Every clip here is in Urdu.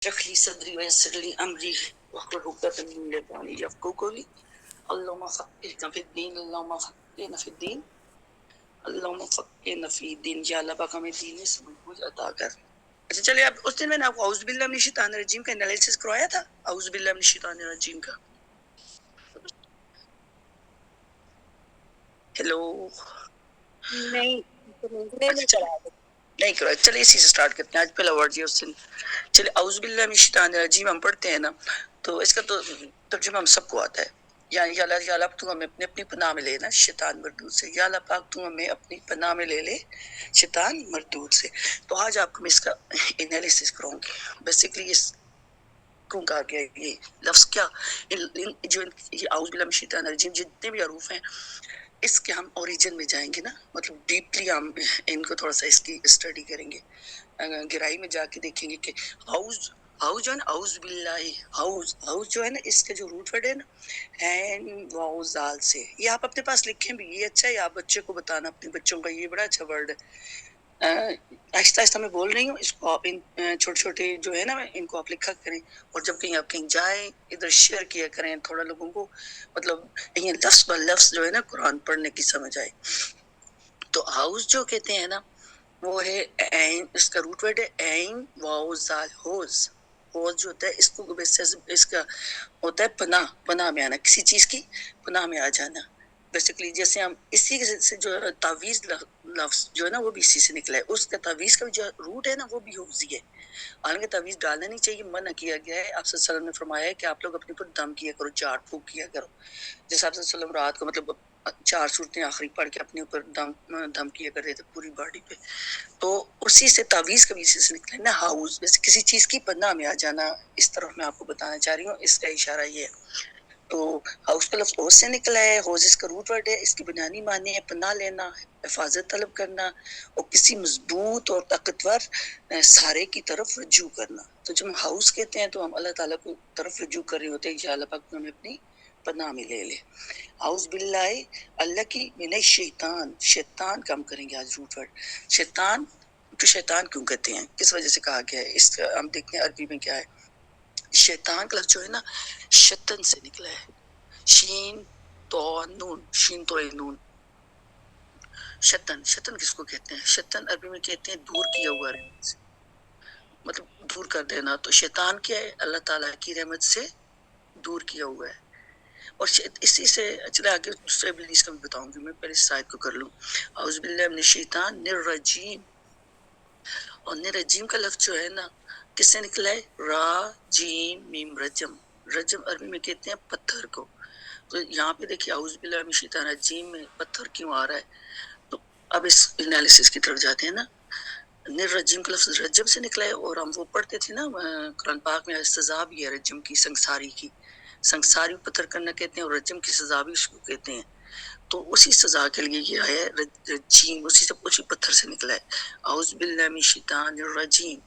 اشرح لي صدري ويسر لي امري واحلل عقدة من لساني يفقهوا قولي. اللهم فقهنا في الدين، اللهم فقهنا في الدين، اللهم فقهنا في الدین. یا اللہ پاک ہمیں دین میں سمجھ عطا کر. اچھا چلیے، اب اس دن میں نے آپ کو اعوذ باللہ من الشیطان الرجیم کا انالیسس کروایا تھا. اعوذ باللہ من الشیطان الرجیم کا. ہیلو. نہیں نہیں کرو. چلیے اسی سے اسٹارٹ کرتے ہیں. آج پہلا ورڈ یہ اس دن. چلیے اعوذ باللہ من الشیطان الرجیم ہم پڑھتے ہیں نا، تو اس کا تو ترجمہ ہم سب کو آتا ہے. یعنی یا اللہ تو ہمیں اپنی پناہ میں لے نا شیطان مردود سے. یا اللہ پاک تو ہمیں اپنی پناہ میں لے لے شیطان مردود سے. تو آج آپ کو میں اس کا انالیسس کراؤں گی. بیسیکلی اس کیوں کہا گیا یہ لفظ کیا، جو اعوذ باللہ من الشیطان الرجیم جتنے بھی حروف ہیں اس کے ہم اوریجن میں جائیں گے نا، مطلب ڈیپلی ہم ان کو تھوڑا سا اس کی اسٹڈی کریں گے، گہرائی میں جا کے دیکھیں گے کہ ہاؤز جو ہے نا، اعوذ باللہ، ہاؤز جو ہے نا، اس کا جو روٹ ورڈ ہے نا، این واؤ زال سے. یہ آپ اپنے پاس لکھیں بھی، یہ اچھا ہے. آپ بچے کو بتانا، اپنے بچوں کا یہ بڑا اچھا ورڈ ہے. آہستہ آہستہ میں بول رہی ہوں، اس کو چھوٹے چھوٹے جو ہے نا ان کو آپ لکھا کریں. اور جب کہیں آپ کہیں جائیں ادھر شیئر کیا کریں تھوڑا لوگوں کو، مطلب یہ لفظ ب لفظ جو ہے نا قرآن پڑھنے کی سمجھ آئے. تو ہاؤس جو کہتے ہیں نا وہ ہے این، اس کا روٹ ورڈ ہے این واؤ زال ہوز. ہوز جو ہوتا ہے اس کا ہوتا ہے پناہ، پناہ میں آنا، کسی چیز کی پناہ میں آ جانا. بیسیکلی جیسے ہم اسی سے جو تعویذ لفظ جو ہے نا وہ بھی اسی سے نکلا ہے. اس کا تعویذ کا جو روٹ ہے نا وہ بھی حفظی ہے. حالانکہ تعویذ ڈالنا نہیں چاہیے، منع کیا گیا ہے. آپ صلی اللہ علیہ وسلم نے فرمایا ہے کہ آپ لوگ اپنے اوپر دم کیا کرو، جھاڑ پھونک کیا کرو. جیسے آپ صلی اللہ علیہ وسلم رات کو مطلب 4 صورتیں آخری پڑھ کے اپنے اوپر دم کیا کرتے تھے پوری باڈی پہ. تو اسی سے تعویذ کا بھی اسی سے نکلا ہے نا ہاؤس، ویسے کسی چیز کی پناہ میں آ جانا. اس طرح میں آپ کو بتانا چاہ رہی ہوں، اس کا اشارہ یہ ہے. تو ہاؤس کا لفظ ہوز سے نکلا ہے. ہوز اس کا روٹ ورڈ ہے. اس کی بنیادی معنی ہے پناہ لینا، حفاظت طلب کرنا، اور کسی مضبوط اور طاقتور سہارے کی طرف رجوع کرنا. تو جب ہم ہاؤس کہتے ہیں تو ہم اللہ تعالیٰ کی طرف رجوع کر رہے ہوتے ہیں کہ اللہ پاک ہمیں اپنی پناہ میں لے لے. اعوذ باللہ، اللہ کی، من الشیطان، شیطان کم کریں گے آج روٹ ورڈ. شیطان تو شیطان کیوں کہتے ہیں، کس وجہ سے کہا گیا ہے، اس کا ہم دیکھتے ہیں عربی میں کیا ہے. شیطان کا لفظ جو ہے نا شتن سے نکلا ہے. شین تو نون، شین تو نون. شتن، شتن کس کو کہتے ہیں؟ شتن عربی میں کہتے ہیں دور کیا ہوا رحمت سے، مطلب دور کر دینا. تو شیطان کیا ہے؟ اللہ تعالیٰ کی رحمت سے دور کیا ہوا ہے. اور اسی سے چلے آگے دوسرے ابلیس کا بھی بتاؤں گی. میں پہلے اس آیت کو کر لوں. اعوذ باللہ من الشیطان الرجیم. اور رجیم کا لفظ جو ہے نا کس سے نکلا ہے؟ را جیم میم رجم. رجم عربی میں کہتے ہیں پتھر کو. تو یہاں پہ دیکھیے اعوذ باللہ من الشیطان الرجیم میں پتھر کیوں آ رہا ہے. تو اب اس انالیسس کی طرف جاتے ہیں نا. رجیم کا لفظ رجم سے نکلا ہے. اور ہم وہ پڑھتے تھے نا قرآن پاک میں سزا بھی ہے رجم کی، سنگساری کی. سنگساری پتھر کرنا کہتے ہیں، اور رجم کی سزا بھی اس کو کہتے ہیں. تو اسی سزا کے لیے یہ ہے رجیم، اسی سے اسی پتھر سے نکلا ہے. اعوذ باللہ من الشیطان الرجیم.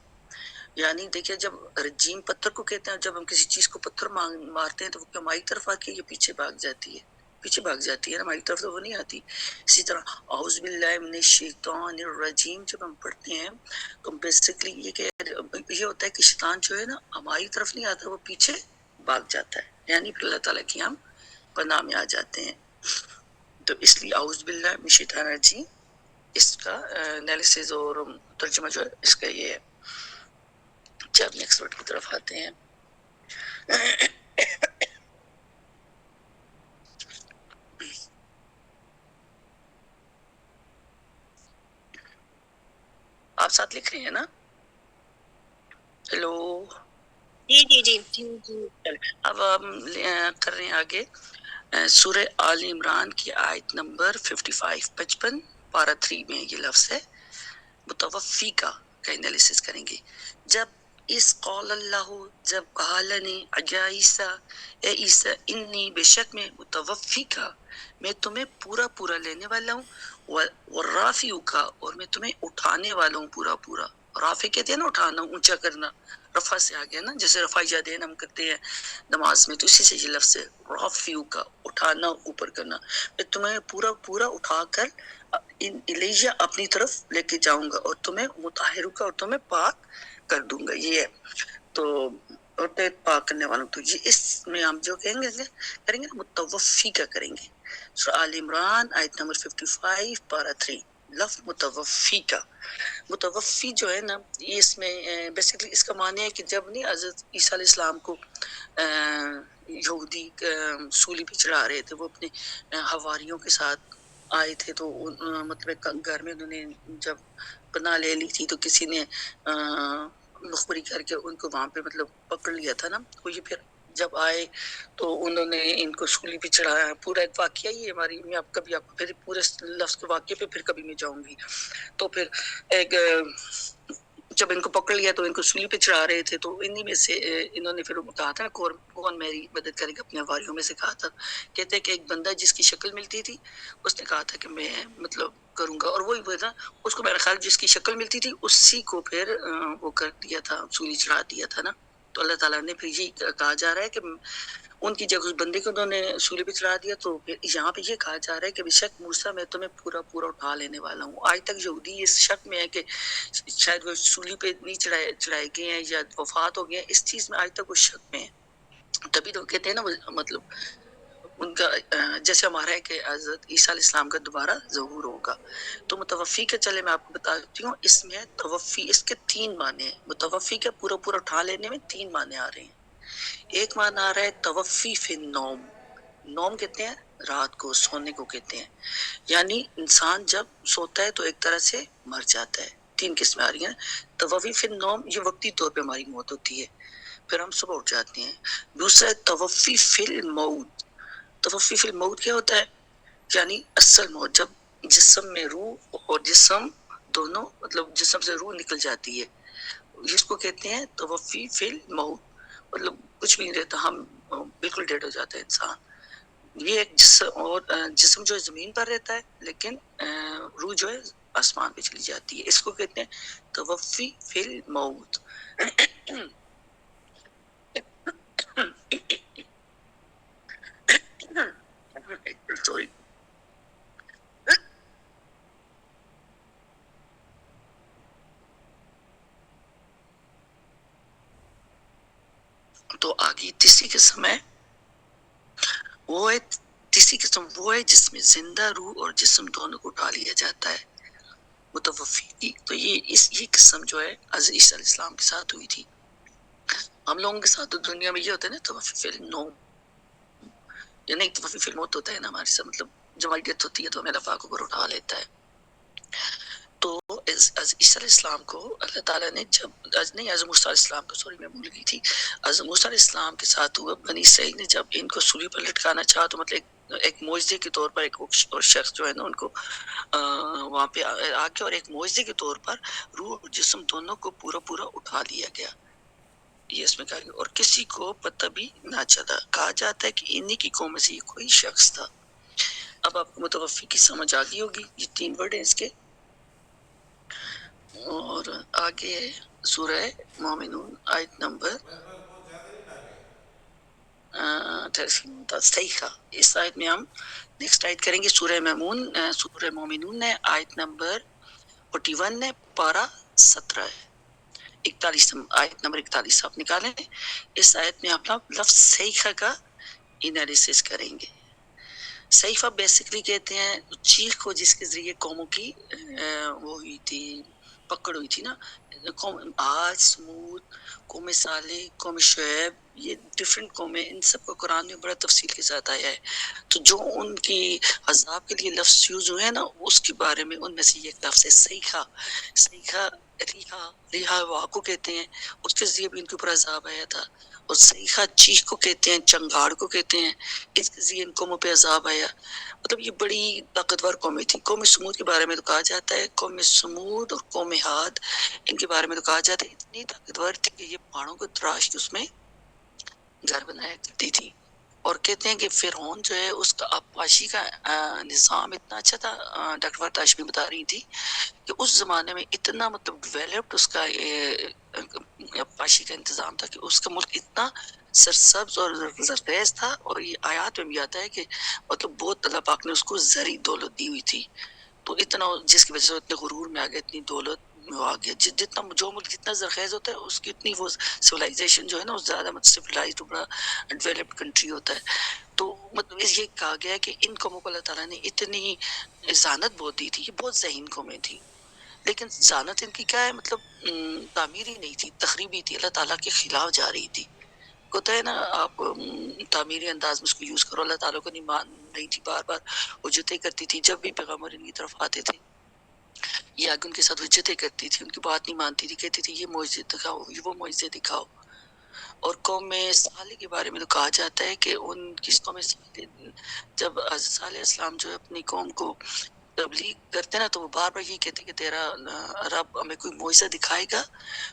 یعنی دیکھیں جب رجیم پتھر کو کہتے ہیں، جب ہم کسی چیز کو پتھر مارتے ہیں تو وہ ہماری طرف آ کے یہ پیچھے بھاگ جاتی ہے، پیچھے بھاگ جاتی ہے، ہماری طرف تو وہ نہیں آتی. اسی طرح اعوذ باللہ من الشیطان الرجیم جب ہم پڑھتے ہیں تو بیسیکلی یہ ہوتا ہے کہ شیطان جو ہے نا ہماری طرف نہیں آتا، وہ پیچھے بھاگ جاتا ہے. یعنی پھر اللہ تعالیٰ کی ہم پناہ میں آ جاتے ہیں. تو اس لیے اعوذ باللہ من الشیطان الرجیم اس کا انالیسس اور ترجمہ جو ہے اس کا یہ ہے. جب نیکسٹ ورڈ کی طرف آتے ہیں. آپ ساتھ لکھ رہے ہیں نا؟ ہیلو. جی جی جی اب ہم کر رہے ہیں آگے سورہ آل عمران کی آیت نمبر 55، 55 پارہ 3 میں یہ لفظ ہے متوفی کا انالیسس کریں گے. جب اس قول اللہ، جب کہا اللہ نے اجا عیسیٰ، اے عیسیٰ، انی بے شک میں متوفی کا، میں تمہیں پورا پورا لینے والا ہوں، والرافع کا، اور میں تمہیں اٹھانے والا ہوں پورا پورا. رافع کہتے ہیں نا اٹھانا، اونچا کرنا. رفع سے آ گیا نا، جیسے رفع یدین ہم کرتے ہیں نماز میں، تو اسی سے یہ لفظ ہے رافع کا، اٹھانا، اوپر کرنا. میں تمہیں پورا پورا اٹھا کر الیہ اپنی طرف لے کے جاؤں گا، اور تمہیں مطہر کا، اور تمہیں پاک کر دوں گا. یہ ہے تو عہد پاک کرنے والوں. تو یہ اس میں ہم جو کریں گے متوفی کا کریں گے. سورہ آل عمران آیت نمبر 55 پارہ 3 لفظ متوفی کا. متوفی جو ہے نا یہ اس میں بیسیکلی اس کا معنی ہے کہ جب نہیں حضرت عیسیٰ علیہ السلام کو یہودی سولی پہ چڑھا رہے تھے، وہ اپنے حواریوں کے ساتھ آئے تھے، تو مطلب گھر میں انہوں نے جب پناہ لے لی تھی تو کسی نے مخبری کر کے ان کو وہاں پہ مطلب پکڑ لیا تھا نا. تو یہ پھر جب آئے تو انہوں نے ان کو سولی پہ چڑھایا. پورا ایک واقعہ یہ ہماری میں آپ کبھی آپ کو پھر پورے لفظ کے واقعے پہ پھر کبھی میں جاؤں گی. تو پھر ایک جب ان کو پکڑ لیا تو ان کو سولی پہ چڑھا رہے تھے، تو انہی میں سے انہوں نے پھر کہا تھا کون میری مدد کرے گا، اپنے واریوں میں سے کہا تھا. کہتے ہیں کہ ایک بندہ جس کی شکل ملتی تھی اس نے کہا تھا کہ میں مطلب کروں گا، اور وہی تھا اس کو میرا خیال جس کی شکل ملتی تھی اسی کو پھر وہ کر دیا تھا، سولی چڑھا دیا تھا نا. تو اللہ تعالیٰ نے پھر یہ کہا جا رہا ہے کہ ان کی جگہ اس بندے کو انہوں نے سولی پہ چڑھا دیا. تو پھر یہاں پہ یہ کہا جا رہا ہے کہ بے شک موسیٰ میں تمہیں پورا پورا اٹھا لینے والا ہوں. آج تک یہودی اس شک میں ہے کہ شاید وہ سولی پہ نہیں چڑھائے گئے ہیں یا وفات ہو گئے ہیں، اس چیز میں آج تک وہ شک میں ہے. تبھی تو کہتے ہیں نا مطلب ان کا جیسے ہمارا ہے کہ حضرت عیسیٰ علیہ السلام کا دوبارہ ظہور ہوگا. تو متوفی کا چلے میں آپ کو بتاتی ہوں، اس میں توفی اس کے 3 معنی ہیں. متوفی کا پورا پورا اٹھا لینے میں 3 معنی آ رہے ہیں. ایک معنی آ رہا ہے توفی فی النوم. نوم کہتے ہیں رات کو، سونے کو کہتے ہیں. یعنی انسان جب سوتا ہے تو ایک طرح سے مر جاتا ہے. 3 قسمیں آ رہی ہیں. توفی فی النوم یہ وقتی طور پہ ہماری موت ہوتی ہے، پھر ہم صبح اٹھ جاتے ہیں. دوسرا ہے توفی فی الموت. توفی فی الموت کیا ہوتا ہے؟ یعنی اصل موت، جب جسم میں روح اور جسم دونوں مطلب جسم سے روح نکل جاتی ہے، جس کو کہتے ہیں توفی فی الموت. مطلب کچھ بھی نہیں رہتا، ہم بالکل ڈیڈ ہو جاتا ہے انسان. یہ ایک جسم اور جسم جو ہے زمین پر رہتا ہے لیکن روح جو ہے آسمان پہ چلی جاتی ہے. اس کو کہتے ہیں توفی فی الموت. سوری. تو آگے تیسری قسم ہے، وہ ہے تیسری قسم وہ ہے جس میں زندہ روح اور جسم دونوں کو اٹھا لیا جاتا ہے، متوفی کی. تو یہ قسم جو ہے حضرت عیسیٰ علیہ السلام کے ساتھ ہوئی تھی. ہم لوگوں کے ساتھ تو دنیا میں یہ ہوتا ہے نا توفی فی النوم، یا نہیں توفی فی الموت ہوتا ہے نا ہمارے ساتھ. مطلب جب ہماری ڈیتھ ہوتی ہے تو ہمیں اللہ پاک اوپر اٹھا لیتا ہے. تو عیسیٰ علیہ السلام کو اللہ تعالیٰ نے جب نہیں حضرت موسیٰ علیہ السلام کو سوری میں بھول گئی تھی، حضرت موسیٰ علیہ السلام کے ساتھ ہوا بنی اسرائیل نے جب ان کو سولی پر لٹکانا چاہا تو مطلب ایک معجزے کے طور پر ایک اور شخص جو ہے نا ان کو وہاں پہ آ کے اور ایک معجزے کے طور پر روح اور جسم دونوں کو پورا پورا اٹھا لیا گیا. یہ اس میں کہا گیا اور کسی کو پتہ بھی نہ چلا. کہا جاتا ہے کہ انہی کی قوم میں سے یہ کوئی شخص تھا. اب آپ کو متوفی کی سمجھ آ گئی ہوگی. یہ 3 ورڈ ہیں اس کے. اور آگے سورہ مومنون آیت نمبر صحیح. اس آیت میں ہم نیکسٹ آیت کریں گے سورہ مومنون ہے آیت نمبر 41 ہے، پارہ 17 ہے. 41 آیت نمبر 41 آپ نکالیں. اس آیت میں آپ لفظ صحیحہ کا انالیسس کریں گے. صحیفہ بیسکلی کہتے ہیں چیخ کو جس کے ذریعے قوموں کی وہ ہوئی تھی، پکڑ ہوئی تھی نا. قوم عاد، سمود، قوم صالح، قوم شعیب، یہ ڈفرینٹ قومیں، ان سب کو قرآن میں بڑا تفصیل کے ساتھ آیا ہے. تو جو ان کی عذاب کے لیے لفظ یوز ہوئے ہیں نا اس کے بارے میں ان میں سے یہ لفظ ہے صحیحہ. صحیحہ ریحہ واہ کو کہتے ہیں، اس کے ذریعے بھی ان کے اوپر عذاب آیا تھا. اور صحیحہ چیخ کو کہتے ہیں، چنگاڑ کو کہتے ہیں، اس کے ذریعے ان قوموں پہ عذاب آیا. مطلب یہ بڑی طاقتور قومیں تھیں. قوم سمود کے بارے میں تو کہا جاتا ہے، قوم سمود اور قوم عاد ان کے بارے میں تو کہا جاتا ہے اتنی طاقتور تھی کہ یہ پہاڑوں کو تراش کے اس میں گھر بنایا کرتی تھی. اور کہتے ہیں کہ فرعون جو ہے اس کا آبپاشی کا نظام اتنا اچھا تھا. ڈاکٹر فتاش بھی بتا رہی تھی کہ اس زمانے میں اتنا مطلب ڈیولپڈ اس کا آبپاشی کا انتظام تھا کہ اس کا ملک اتنا سرسبز اور زرخیز تھا. اور یہ آیات میں بھی آتا ہے کہ مطلب بہت اللہ پاک نے اس کو زرعی دولت دی ہوئی تھی. تو اتنا جس کی وجہ سے اتنے غرور میں آ گئے، اتنی دولت آ گیا. جتنا جو ملک جتنا زرخیز ہوتا ہے اس کی اتنی وہ سویلائزیشن جو ہے نا اس زیادہ سویلائزڈ بڑا ڈیولپڈ کنٹری ہوتا ہے. تو مطلب یہ کہا گیا کہ ان قوموں کو اللہ تعالیٰ نے اتنی ذہانت بہت دی تھی، یہ بہت ذہین قومیں تھی، لیکن ذہانت ان کی کیا ہے مطلب تعمیری نہیں تھی، تخریبی تھی، اللہ تعالیٰ کے خلاف جا رہی تھی. ہوتا ہے نا آپ تعمیری انداز میں اس کو یوز کرو، اللہ تعالیٰ کو نہیں مان رہی تھی، بار بار حجتیں کرتی تھی جب بھی پیغمبر ان کی طرف آتے تھے، یہ آگے ان کے ساتھ حجتیں کرتی تھی، ان کی بات نہیں مانتی تھی، کہتی تھی یہ معجزے دکھاؤ، یہ وہ معجزے دکھاؤ. اور قوم صالح کے بارے میں تو کہا جاتا ہے کہ ان کس قوم صالح جب صالح علیہ السلام جو ہے اپنی قوم کو تبلیغ کرتے نا تو وہ بار بار یہ کہتے کہ تیرا رب ہمیں کوئی معجزہ دکھائے گا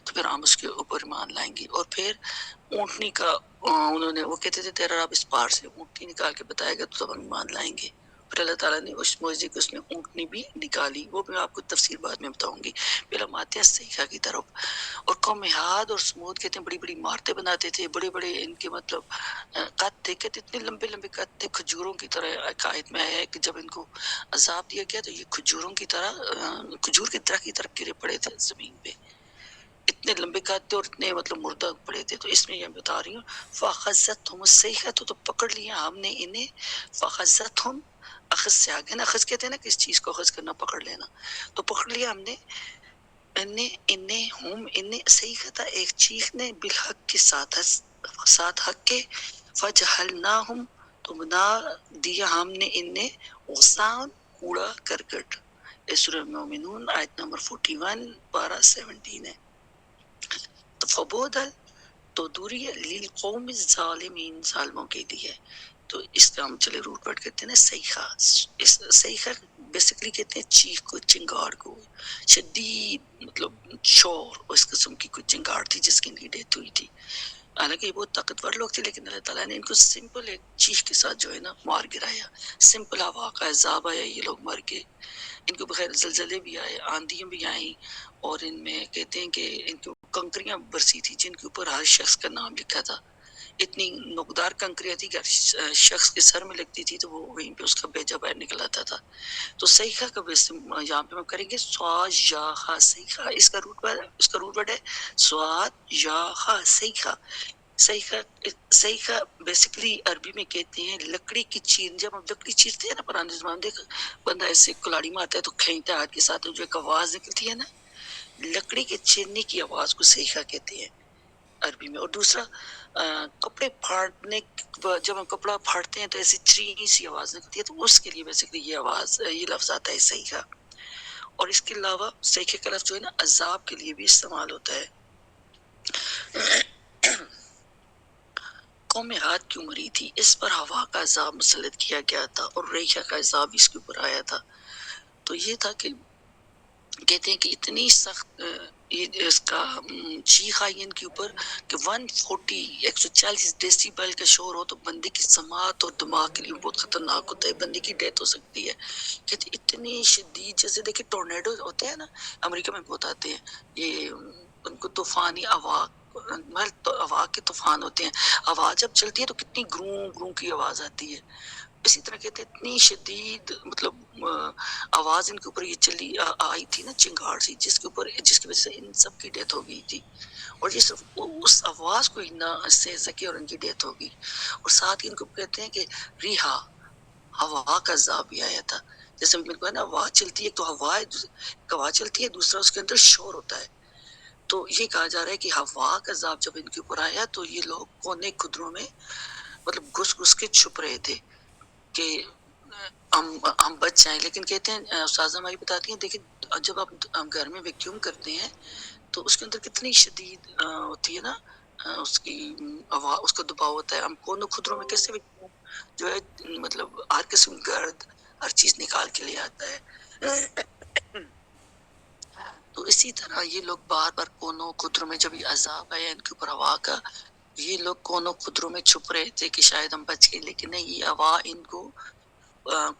تو پھر ہم اس کے اوپر ایمان لائیں گے. اور پھر اونٹنی کا انہوں نے وہ کہتے تھے تیرا رب اس پار سے اونٹنی نکال کے بتائے گا تو تب ہم ایمان لائیں گے. پھر اللہ تعالیٰ نے اس معجزے کو اس میں اونٹنی بھی نکالی، وہ میں آپ کو تفسیر بعد میں بتاؤں گی. پہلا ہم آتے ہیں سیخا کی طرف. اور قوم ہاد اور سمود کہتے ہیں بڑی بڑی عمارتیں بناتے تھے، بڑے بڑے ان کے مطلب قد تھے، کہتے اتنے لمبے لمبے قد تھے، کھجوروں کی طرح. عقائد میں آیا ہے کہ جب ان کو عذاب دیا گیا تو یہ کھجوروں کی طرح کھجور کے درخت کی طرح گرے پڑے تھے زمین پہ، اتنے لمبے قد تھے اور اتنے مطلب مردہ پڑے تھے. تو اس میں یہ بتا رہی ہوں فَأَخَذَتْهُمُ الصَّيْحَةُ تو پکڑ لیا ہم نے انہیں. فَأَخَذَتْهُمْ اخذ سے آگے نا، اخذ کہتے ہیں نا کس چیز کو اخذ کرنا، پکڑ لینا، تو پکڑ لیا ہم نے انہیں صحیح تھا ایک چیخ نے بالحق کے ساتھ حق کے. فجعلناہم تو بنا دیا ہم نے انہیں غثاء کوڑا کرکٹ. سورہ مومنون آیت نمبر 41 پارہ 17 ہے. تو فبودل تو دوری ہے للقوم الظالمین ظالموں کے لیے. تو اس کا ہم چلے روٹ ورڈ کہتے ہیں نا سیخا. سیخا بیسکلی کہتے ہیں چیخ کو، چنگاڑ کو، شدید مطلب شور، اس قسم کی کچھ چنگاڑ تھی جس کی ان کی ڈیتھ ہوئی تھی. حالانکہ یہ بہت طاقتور لوگ تھے لیکن اللہ تعالیٰ نے ان کو سمپل ایک چیخ کے ساتھ جو ہے نا مار گرایا. سمپل ہوا کا عذاب آیا، یہ لوگ مر گئے. ان کو بغیر زلزلے بھی آئے، آندھیاں بھی آئیں، اور ان میں کہتے ہیں کہ ان کو کنکریاں برسی تھی جن کے اوپر ہر شخص کا نام لکھا تھا. اتنی نوکدار کنکریاں تھی کہ شخص کے سر میں لگتی تھی تو وہ وہیں پہ اس کا بیجا باہر نکل آتا تھا. تو سیخا کا یہاں پہ ہم کریں گے سواد یا خا سیخا. اس کا روٹ ورڈ ہے سواد یا خا سیخا. سیخا بیسکلی عربی میں کہتے ہیں لکڑی کی چیر. جب ہم لکڑی چیرتے ہیں نا پرانے زمانے دیکھ بندہ ایسے کلاڑی مارتا ہے تو کھینچتا ہے ہاتھ کے ساتھ، جو ایک آواز نکلتی ہے نا، لکڑی کے چیرنے کی آواز کو سیخا کہتے ہیں عربی میں. اور دوسرا کپڑے پھاڑنے، جب ہم کپڑا پھاڑتے ہیں تو ایسی چرینی سی آواز نکلتی ہے، تو اس کے لیے بیسکلی یہ لفظ آتا ہے سیخا. اور اس کے علاوہ سیخے کا لفظ جو ہے نا عذاب کے لیے بھی استعمال ہوتا ہے. قوم ہاد کیوں مری تھی؟ اس پر ہوا کا عذاب مسلط کیا گیا تھا اور ریحہ کا عذاب اس کے اوپر آیا تھا. تو یہ تھا کہ کہتے ہیں کہ اتنی سخت اس کا چیخ آئی ان کے اوپر کہ 140 ڈیسیبل کا شور ہو تو بندے کی سماعت اور دماغ کے لیے بہت خطرناک ہوتا ہے، بندے کی ڈیتھ ہو سکتی ہے. کہتے اتنی شدید، جیسے دیکھیں ٹورنیڈو ہوتے ہیں نا امریکہ میں بہت آتے ہیں، یہ ان کو طوفانی ہوا کے طوفان ہوتے ہیں. ہوا جب چلتی ہے تو کتنی گروں گروں کی آواز آتی ہے. اسی طرح کہتے ہیں اتنی شدید مطلب آواز ان کے اوپر یہ چلی آئی تھی نا، چنگاڑ سی، جس کی وجہ سے ان سب کی ڈیتھ ہو گئی تھی. اور یہ صرف اس آواز کو ہی نہ سہ سکے اور ان کی ڈیتھ ہو گئی. اور ساتھ ہی ان کو کہتے ہیں کہ ریحا، ہوا کا عذاب بھی آیا تھا. جیسے میں نے نا ہوا چلتی ہے تو ہوا چلتی ہے، دوسرا اس کے اندر شور ہوتا ہے. تو یہ کہا جا رہا ہے کہ ہوا کا عذاب جب ان کے اوپر آیا تو یہ لوگ کونے خدروں میں مطلب گھس گھس کے چھپ رہے تھے کہ ہم بچ جائیں. لیکن کہتے ہیں استاذہ ہماری بتاتی ہیں دیکھیں جب آپ گھر میں ویکیوم کرتے ہیں تو اس کے اندر کتنی شدید ہوتی ہے نا اس کی اس کا دباؤ ہوتا ہے. ہم کونوں خدروں میں کیسے جو ہے مطلب ہر قسم گرد ہر چیز نکال کے لے آتا ہے. تو اسی طرح یہ لوگ بار بار کونوں خدروں میں جب یہ عذاب آیا ان کے اوپر ہوا کا، یہ لوگ کونوں خدروں میں چھپ رہے تھے کہ شاید ہم بچ گئے، لیکن نہیں، یہ ہوا ان کو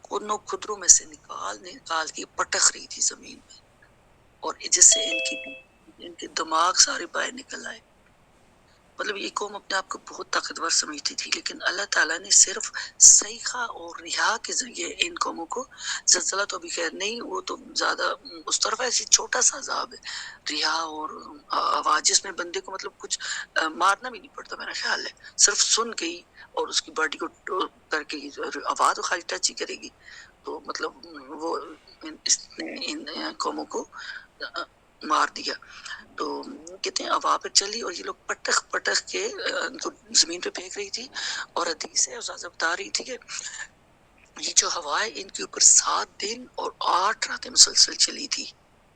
کونوں خدروں میں سے نکال کے پٹخ رہی تھی زمین میں، اور جس سے ان کے دماغ سارے باہر نکل آئے. مطلب یہ قوم اپنے آپ کو بہت طاقتور سمجھتی تھی، لیکن اللہ تعالیٰ نے صرف صیقہ اور رہا کے ذریعے ان قوموں کو، زلزلہ تو ابھی خیر نہیں، وہ تو زیادہ اس طرف ایسی چھوٹا سا عذاب ہے، رہا اور آواز جس میں بندے کو مطلب کچھ مارنا بھی نہیں پڑتا میرا خیال ہے، صرف سن کے ہی اور اس کی باڈی کو کر کے ہی آواز تو خالی ٹچ ہی کرے گی، تو مطلب وہ اس نے ان قوموں کو مار دیا۔ تو کہتے ہیں ہوا پہ چلی اور یہ لوگ پٹخ پٹخ کے ان کو زمین پہ پھینک رہی تھی، اور حدیث ہے استاذہ بتا رہی تھی کہ یہ جو ہوا ہے ان کے اوپر 7 دن اور 8 راتیں مسلسل چلی تھی،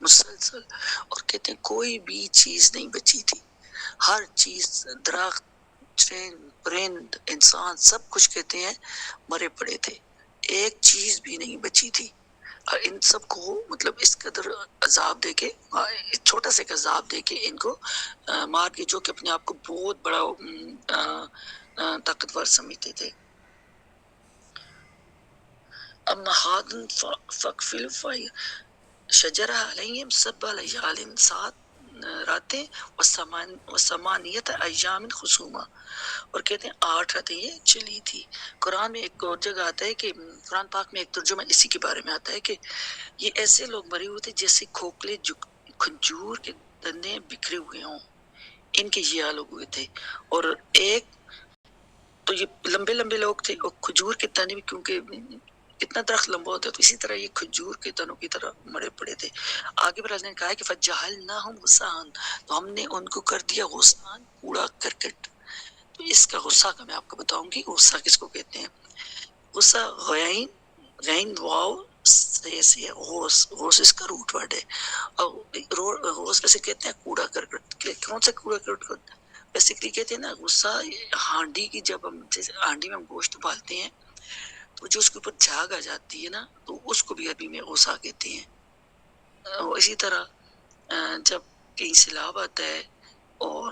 مسلسل، اور کہتے ہیں کوئی بھی چیز نہیں بچی تھی، ہر چیز، درخت، پرند، انسان، سب کچھ کہتے ہیں مرے پڑے تھے، ایک چیز بھی نہیں بچی تھی، اور ان سب کو مطلب اس قدر عذاب دے کے، چھوٹا سا عذاب دے کے ان کو مار کے، جو کہ اپنے آپ کو بہت بڑا طاقتور سمجھتے تھے۔ اما ہادن فقفل شجرہ علیہم 7 لیال، 7 راتیں، وثمانیت ایام خصومہ، اور کہتے ہیں 8 راتیں یہ چلی تھی۔ قرآن میں ایک اور جگہ آتا ہے کہ قرآن پاک میں ایک ترجمہ اسی کے بارے میں آتا ہے کہ یہ ایسے لوگ مری ہوئے تھے جیسے کھوکھلے کھجور کے تنے بکھرے ہوئے ہوں، ان کے یہ حال ہوئے تھے، اور ایک تو یہ لمبے لمبے لوگ تھے، اور کھجور کے تنے بھی، کیونکہ کتنا درخت لمبا ہوتا ہے تو اسی طرح یہ کھجور کے تنوں کی طرح مڑے پڑے تھے۔ آگے پر اللہ نے کہا ہے کہ فجعلناہم غثاء، تو ہم نے ان کو کر دیا غثاء، کوڑا کرکٹ۔ تو اس کا غصہ کا میں آپ کو بتاؤں گی، غصہ کس کو کہتے ہیں؟ غصہ غین واو سے غوث، غوث اس کا روٹ ورڈ ہے، اور غوث ویسے کہتے ہیں کوڑا کرکٹ۔ کون سا کوڑا کرکٹ؟ بیسیکلی کہتے ہیں نا غصہ، ہانڈی کی، جب ہم جیسے ہانڈی میں ہم گوشت ابالتے ہیں تو جو اس کے اوپر جھاگ آ جاتی ہے نا، تو اس کو بھی عربی میں غصہ کہتے ہیں۔ اسی طرح جب کہیں سیلاب آتا ہے اور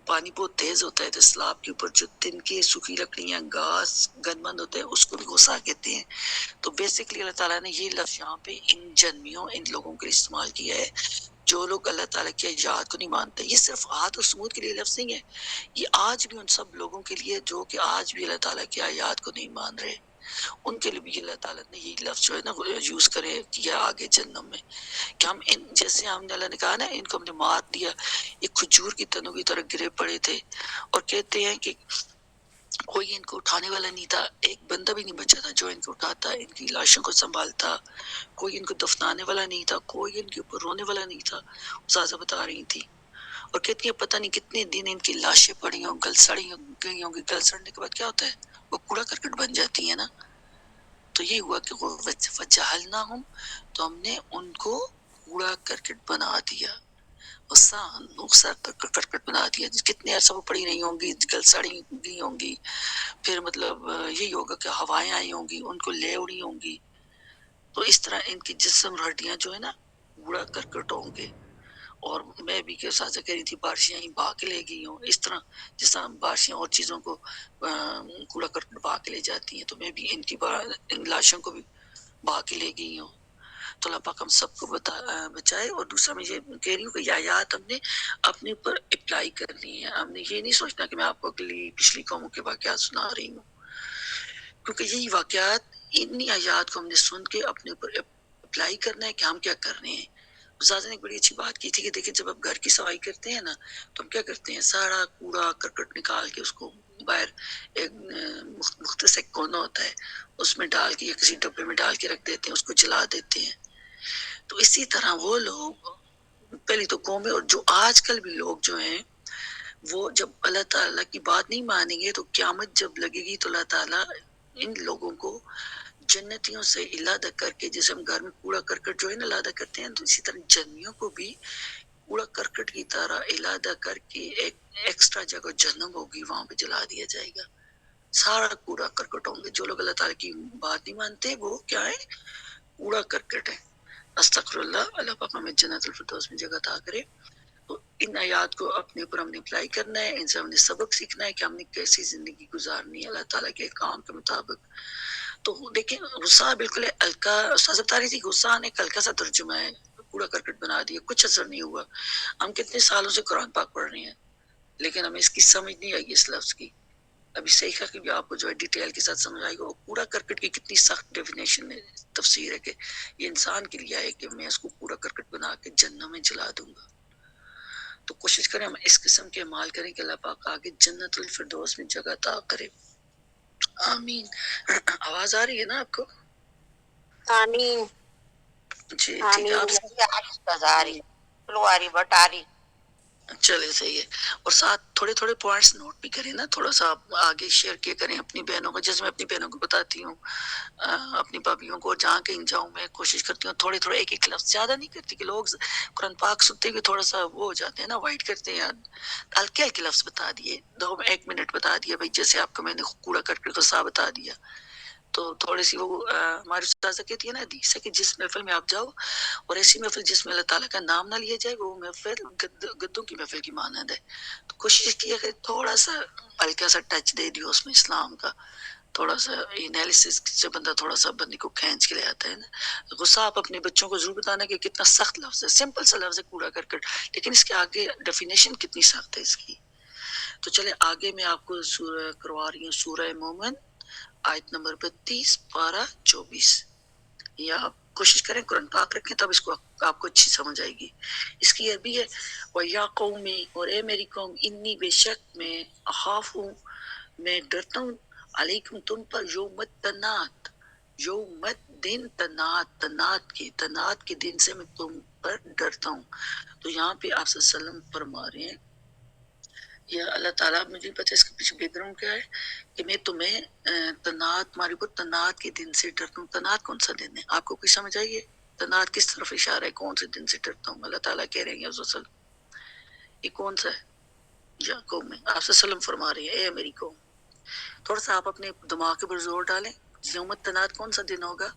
پانی بہت تیز ہوتا ہے تو سیلاب کے اوپر جو تنکے، سوکھی لکڑیاں، گھاس گند ہوتے ہیں، اس کو بھی غصہ کہتے ہیں۔ تو بیسیکلی اللہ تعالیٰ نے یہ لفظ یہاں پہ ان جنمیوں، ان لوگوں کے لیے استعمال کیا ہے جو لوگ اللہ تعالیٰ کی آیات کو نہیں مانتے۔ یہ صرف عاد اور ثمود کے لیے لفظ نہیں ہے، یہ آج بھی ان سب لوگوں کے لیے جو کہ آج بھی اللہ تعالیٰ کی آیات کو نہیں مان رہے، ان کے لیے بھی اللہ تعالیٰ نے یہ لفظ جو ہے نا یوز کرے کیا آگے جہنم میں، کہ ہم ان جیسے ہم نے، اللہ نے کہا نا ان کو ہم نے مار دیا، یہ کھجور کی تنوں کی طرح گرے پڑے تھے، اور کہتے ہیں کہ کوئی ان کو اٹھانے والا نہیں تھا، ایک بندہ بھی نہیں بچا تھا جو ان کو اٹھاتا، ان کی لاشوں کو سنبھالتا، کوئی ان کو دفنانے والا نہیں تھا، کوئی ان کے اوپر رونے والا نہیں تھا، استاذہ بتا رہی تھی۔ اور کہتی ہیں پتہ نہیں کتنے دن ان کی لاشیں پڑی ہوں، گل سڑی گئی ہوں گی، گل سڑنے کے بعد کیا ہوتا ہے، وہ کوڑا کرکٹ بن جاتی ہے نا۔ تو یہ ہوا کہ فجعلناہم، تو ہم نے ان کو کوڑا کرکٹ بنا دیا، کرکٹ بنا دیا، کتنے عرصہ وہ پڑی نہیں ہوں گی، گل سڑی گئی ہوں گی، پھر مطلب یہی ہوگا کہ ہوائیں آئی ہوں گی، ان کو لے اڑی ہوں گی، تو اس طرح ان کی جسم ہڈیاں جو ہے نا کوڑا کرکٹ ہوں گے۔ اور میں بھی کہ سازہ کہہ رہی تھی بارشیں ہی بہا کے لے گئی ہوں، اس طرح جس طرح بارشیں اور چیزوں کو کوڑا کرکٹ بہا کے لے جاتی ہیں، تو میں بھی ان لاشوں کو بھی بہا کے لے گئی ہوں۔ تو اللہ پاک ہم سب کو بچائے۔ اور دوسرا میں یہ کہہ رہی ہوں کہ یہ آیات ہم نے اپنے اوپر اپلائی کرنی ہے، ہم نے یہ نہیں سوچنا کہ میں آپ کو اگلی پچھلی قوموں کے واقعات سنا رہی ہوں، کیونکہ یہی واقعات، انہی آیات کو ہم نے سن کے اپنے اوپر اپلائی کرنا ہے کہ ہم کیا کر رہے ہیں۔ استاد نے ایک بڑی اچھی بات کی تھی کہ دیکھیں جب آپ گھر کی صفائی کرتے ہیں نا تو ہم کیا کرتے ہیں، سارا کوڑا کرکٹ نکال کے اس کو باہر ایک مختص ایک کونا ہوتا ہے اس میں ڈال کے یا کسی ڈبے میں ڈال کے رکھ دیتے ہیں، اس کو جلا دیتے ہیں۔ تو اسی طرح وہ لوگ، پہلی تو قومیں، اور جو آج کل بھی لوگ جو ہیں، وہ جب اللہ تعالیٰ کی بات نہیں مانیں گے تو قیامت جب لگے گی تو اللہ تعالیٰ ان لوگوں کو جنتیوں سے علادہ کر کے، جیسے ہم گھر میں کوڑا کرکٹ جو ہے نا علادہ کرتے ہیں، تو اسی طرح جنمیوں کو بھی کوڑا کرکٹ کی طرح علادہ کر کے ایک ایکسٹرا جگہ جہنم ہوگی، وہاں پہ جلا دیا جائے گا، سارا کوڑا کرکٹ ہوں گے۔ جو لوگ اللہ تعالیٰ کی بات نہیں مانتے وہ کیا ہے، کوڑا کرکٹ ہے۔ استغفر اللہ، اللہ پاک ہمیں جنت الفردوس میں جگہ عطا کرے۔ تو ان آیات کو اپنے اوپر ہم نے اپلائی کرنا ہے، ان سے ہم نے سبق سیکھنا ہے کہ ہم نے کیسی زندگی گزارنی ہے اللہ تعالیٰ کے کام کے مطابق۔ تو دیکھیں غصہ بالکل ہلکا، استاد بتا رہی تھی غصہ نے ایک ہلکا سا ترجمہ ہے، کوڑا کرکٹ بنا دیا، کچھ اثر نہیں ہوا۔ ہم کتنے سالوں سے قرآن پاک پڑھ رہے ہیں، لیکن ہمیں اس کی سمجھ نہیں آئی اس لفظ کی. ابھی سیکھا کہ آپ کو جو ہے ڈیٹیل کے ساتھ سمجھ آئے گا. وہ کوڑا کرکٹ کی کتنی سخت ڈیفینیشن ہے, تفسیر ہے کہ یہ انسان کے لیے آئے کہ میں اس کو کوڑا کرکٹ بنا کے جنت میں جلا دوں گا. تو کوشش کریں ہم اس قسم کے اعمال کریں کہ اللہ پاک آگے جنت الفردوس میں جگہ عطا کرے. آمین. آواز آ رہی ہے نا آپ کو؟ آمین. جی ٹھیک ہے. آپ آری لو آری بٹ آری. چلے صحیح ہے. اور ساتھ تھوڑے تھوڑے پوائنٹس نوٹ بھی کریں نا, تھوڑا سا آپ آگے شیئر کیا کریں اپنی بہنوں کو. جیسے میں اپنی بہنوں کو بتاتی ہوں, اپنی بھابھیوں کو, جہاں کہیں جاؤں میں کوشش کرتی ہوں تھوڑے تھوڑے ایک ایک لفظ, زیادہ نہیں کرتی کہ لوگ قرآن پاک سنتے ہوئے تھوڑا سا وہ ہو جاتے ہیں نا, وائٹ کرتے ہیں یار. ہلکے ہلکے لفظ بتا دیے, 1 منٹ بتا دیا بھائی, جیسے آپ کو میں نے کوڑا کرکٹ غصہ بتا دیا. تو تھوڑی سی وہ ہماری استاذہ کہتی ہے نا حدیث ہے کہ جس محفل میں آپ جاؤ اور ایسی محفل جس میں اللہ تعالیٰ کا نام نہ لیا جائے, وہ محفل گدوں کی محفل کی مانند ہے. تو کوشش کیا کہ تھوڑا سا ہلکا سا ٹچ دے دیو اس میں اسلام کا, تھوڑا سا انالیسس سے بندہ تھوڑا سا بندے کو کھینچ کے لے آتا ہے نا. غصہ آپ اپنے بچوں کو ضرور بتانا کہ کتنا سخت لفظ ہے, سمپل سا لفظ ہے کوڑا کرکٹ, لیکن اس کے آگے ڈیفینیشن کتنی سخت ہے اس کی. تو چلے آگے میں آپ کو سورہ کروا رہی ہوں, سورہ مومن آیت نمبر 32 پارہ 24. یا آپ کوشش کریں قرآن پاک رکھیں, تب اس کو آپ کو اچھی سمجھ آئے گی. اس کی عربی ہے وَيَا قَوْمِ, اور اے میری قوم, انی بے شک میں, اخاف ہوں میں ڈرتا ہوں, علیکم تم پر, یوم التناد, یوم الدن, تناد کے دن سے میں تم پر ڈرتا ہوں. تو یہاں پہ آپ صلی اللہ علیہ وسلم فرما رہے ہیں, یا اللہ تعالیٰ, مجھے پتہ ہے اس کے پیچھے بیک گراؤنڈ کیا ہے, کہ میں تمہیں تناد, ہمارے کو تناد کے دن سے ڈرتا ہوں. تناد کون سا دن ہے, آپ کو کوئی سمجھ آئیے؟ تناد کس طرف اشارہ ہے, کون سے دن سے ڈرتا ہوں؟ اللہ تعالیٰ کہہ رہے ہیں یہ کون سا ہے؟ یا قوم میں آپ سے سلم فرما رہی ہے, اے میری قوم. تھوڑا سا آپ اپنے دماغ کے پر زور ڈالیں, یوم تناد کون سا دن ہوگا؟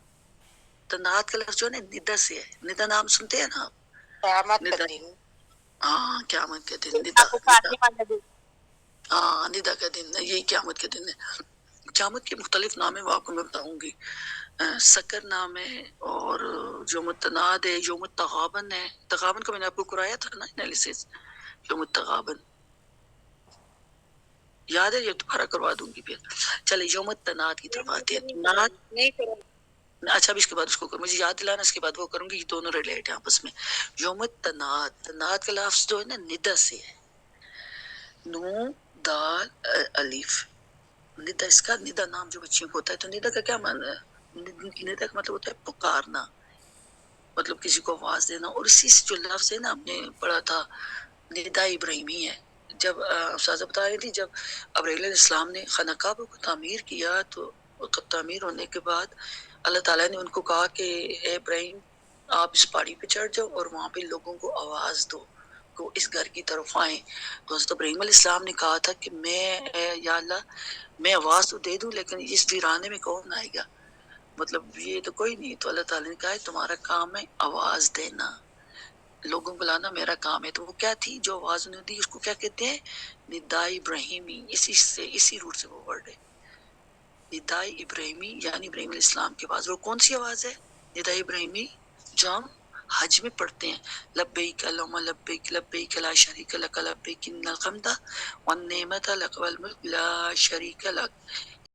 تناد کا لفظ جو ہے نا ندا سے ہے. ندا نام سنتے ہیں نا آپ؟ قیامت کا ندا, دن. ہاں قیامت کے دن, ندا, ندا, ہاں ندا کا دن, یہی قیامت کے دن ہے. قیامت کے مختلف نام ہیں, وہ آپ کو میں بتاؤں گی. سکر نام ہے, اور یوم التناد ہے, یوم التغابن ہے. تغابن کا میں نے آپ کو کرایا تھا نا انالیسس, یوم التغابن یاد ہے؟ یہ دوبارہ کروا دوں گی پھر. چلے یوم التناد کی طرف آتے ہیں. تناد, اچھا اب اس کے بعد اس کو مجھے یاد دلانا, اس کے بعد وہ کروں گی. یہ دونوں ریلیٹ ہیں آپس میں. یوم التناد, تناد کا لفظ جو ہے نا ندا سے ہے, نون دال الف. ندا, اس کا ندا نام جو بچیوں کو ہوتا ہے. تو ندا کا کیا معنی ہے؟ ندا کا مطلب ہوتا ہے پکارنا, مطلب کسی کو آواز دینا. اور اسی سے جو لفظ ہے نا, ہم نے پڑھا تھا ندا ابراہیمی ہے. جب استاذہ بتا رہی تھی, جب ابراہیل علیہ السلام نے خانہ کعبہ کو تعمیر کیا, تو تعمیر ہونے کے بعد اللہ تعالیٰ نے ان کو کہا کہ اے ابراہیم, آپ اس پہاڑی پہ چڑھ جاؤ اور وہاں پہ لوگوں کو آواز دو کو اس گھر کی طرف آئیں. تو حضرت ابراہیم علیہ السلام نے کہا تھا کہ یا اللہ, میں آواز تو دے دوں, لیکن اس ویرانے میں کون آئے گا؟ مطلب یہ تو کوئی نہیں. تو اللہ تعالیٰ نے کہا ہے تمہارا کام ہے آواز دینا, لوگوں کو بلانا میرا کام ہے. تو وہ کیا تھی جو آواز انہوں نے دی, اس کو کیا کہتے ہیں؟ نداء ابراہیمی. اسی روٹ سے وہ ورڈ ہے نداء ابراہیمی, یعنی ابراہیم علیہ السلام کی آواز. وہ کون سی آواز ہے نداء ابراہیمی؟ جو ہم حج میں پڑھتے ہیں, لبیک اللہم لبیک, لبیک لا شریک لک, لبیک ان الحمد والنعمت لک والملک لا شریک لک.